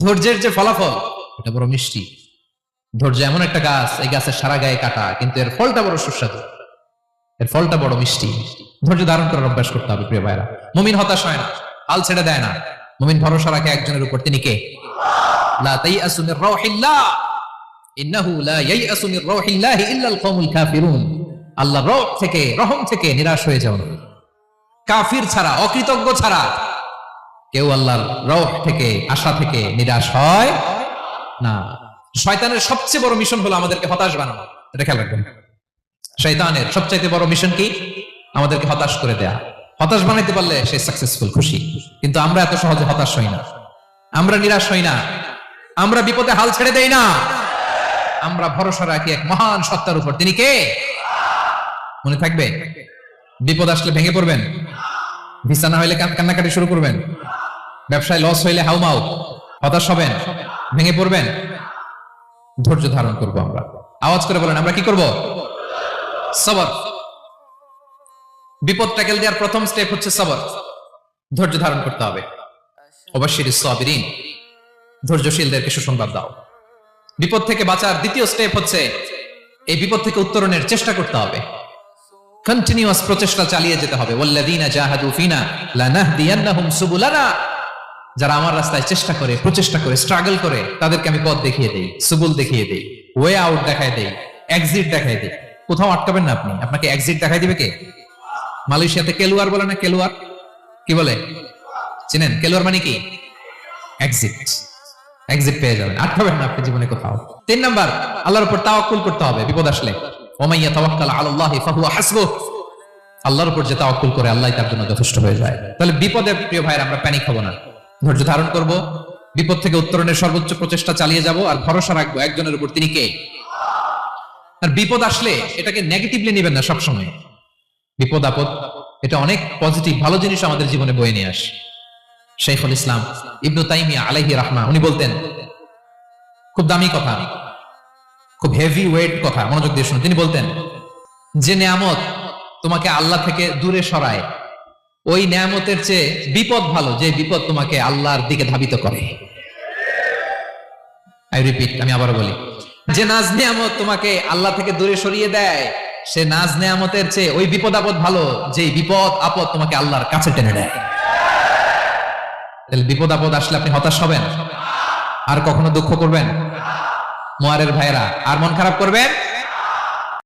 ধৈর্যের যে ফলাফল এটা বড় মিষ্টি। ধৈর্য এমন একটা গাছ, এই গাছের সারা গায়ে কাটা, কিন্তু এর ফলটা বড় সুস্বাদু, এর ফলটা বড় মিষ্টি। ধৈর্য ধারণ করার অভ্যাস করতে হবে প্রিয় ভাইরা। মুমিন হতাশ হয় না, হাল ছেড়ে দেয় না। মুমিন ভরসা রাখে একজনের উপর, তিনি কে? লা তাইয়াসু মির রাউহিল্লাহ ইন্নাহু লা ইয়াইয়াসু মির রাউহিল্লাহি ইল্লাল কওমুল কাফিরুন। আল্লাহর রহ থেকে, রহম থেকে নিরাশ হয়ে যাও না। কাফির ছাড়া, অকৃতজ্ঞ ছাড়া কেউ আল্লাহর রহ থেকে, আশা থেকে নিরাশ হয় না। শয়তানের সবচেয়ে বড় মিশন হলো আমাদেরকে হতাশ বানানো। এটা খেয়াল রাখবেন। শয়তানের সবচাইতে বড় মিশন কি? আমাদেরকে হতাশ করে দেয়া। হতাশ বানাইতে পারলে সে সাকসেসফুল, খুশি। কিন্তু আমরা এত সহজে হতাশ হই না, আমরা নিরাশ হই না, আমরা বিপদে হাল ছেড়ে দেই না। আমরা ভরসা রাখি এক মহান সত্তার উপর। তিনি কে? মনে থাকবে? বিপদ আসলে ভেঙে পড়বেন, ভিসা না হইলে কান্নাকাটি শুরু করবেন, ব্যবসায় লস হইলে হাউমাউ, হতাশ হবেন, ভেঙে পড়বেন। ধৈর্য ধারণ করবো আমরা। আওয়াজ করে বলেন, আমরা কি করব? সবর। বিপদ ট্যাকেল দেওয়ার প্রথম স্টেপ হচ্ছে সবর। ধৈর্য ধারণ করতে হবে। অবশ্যই সাবিরিন, ধৈর্যশীলদেরকে সুসংবাদ দাও। বিপদ থেকে বাঁচার দ্বিতীয় স্টেপ হচ্ছে এই বিপদ থেকে উত্তরণের চেষ্টা করতে হবে। কন্টিনিউয়াস প্রচেষ্টা চালিয়ে যেতে হবে। ওয়াল্লাযীনা জাহাদু ফিনা লানাহদিয়ান্নাহুম সুবুলানা। যারা আমার রাস্তায় চেষ্টা করে, প্রচেষ্টা করে, স্ট্রাগল করে, তাদেরকে আমি পথ দেখিয়ে দেই, সুবুল দেখিয়ে দেই, ওয়ে আউট দেখায় দেই, এক্সিট দেখায় দেই। কোথাও আটকাবেন না আপনি, আপনাকে এক্সিট দেখাই দিবে কে? মালয়েশিয়াতে কেলুয়ার বলে না? কেলুয়ার কি বলে চিনেন? কেলুয়ার মানে কি? এক্সিট। এক্সিট পেয়ে যাবেন, আটকাবেন না আপনি জীবনে কোথাও। 3 নাম্বার, আল্লাহর উপর তাওয়াক্কুল করতে হবে বিপদ আসলে। ওমাইয়া তাওয়াক্কাল আলাল্লাহি ফাহুয়া হাসবুহ। আল্লাহর উপর যে তাওয়াক্কুল করে, আল্লাহই তার জন্য যথেষ্ট হয়ে যায়। তাহলে বিপদে প্রিয় ভাইরা আমরা প্যানিক হব না, ধৈর্য ধারণ করব, বিপদ থেকে উত্তরণের সর্বোচ্চ প্রচেষ্টা চালিয়ে যাব, আর ভরসা রাখবো একজনের উপর, তিনি কে? আর বিপদ আসলে এটাকে নেগেটিভলি নেবেন না সবসময়। বিপদ আপদ এটা অনেক পজিটিভ, ভালো জিনিস আমাদের জীবনে বয়ে নিয়ে আসে। শাইখুল ইসলাম ইবনু তাইমিয়া আলাইহি রাহমা, উনি বলতেন, খুব দামি কথা, খুব হেভি ওয়েট কথা, মনোযোগ দিয়ে শুনুন। তিনি বলতেন, যে নেয়ামত তোমাকে আল্লাহ থেকে দূরে সরায়, ওই নেয়ামতের চেয়ে বিপদ ভালো যে বিপদ তোমাকে আল্লাহর দিকে ধাবিত করে। আই রিপিট, আমি আবারও বলি, যে নাজ নেয়ামত তোমাকে আল্লাহ থেকে দূরে সরিয়ে দেয়, সে নাজ নেয়ামতের চেয়ে ওই বিপদ আপদ ভালো যে বিপদ আপদ তোমাকে আল্লাহর কাছে টেনে দেয়। বিপদ আপদ আসলে আপনি হতাশ হবেন? আর কখনো দুঃখ করবেন? মোয়ারের ভাইরা, আর মন খারাপ করবেন?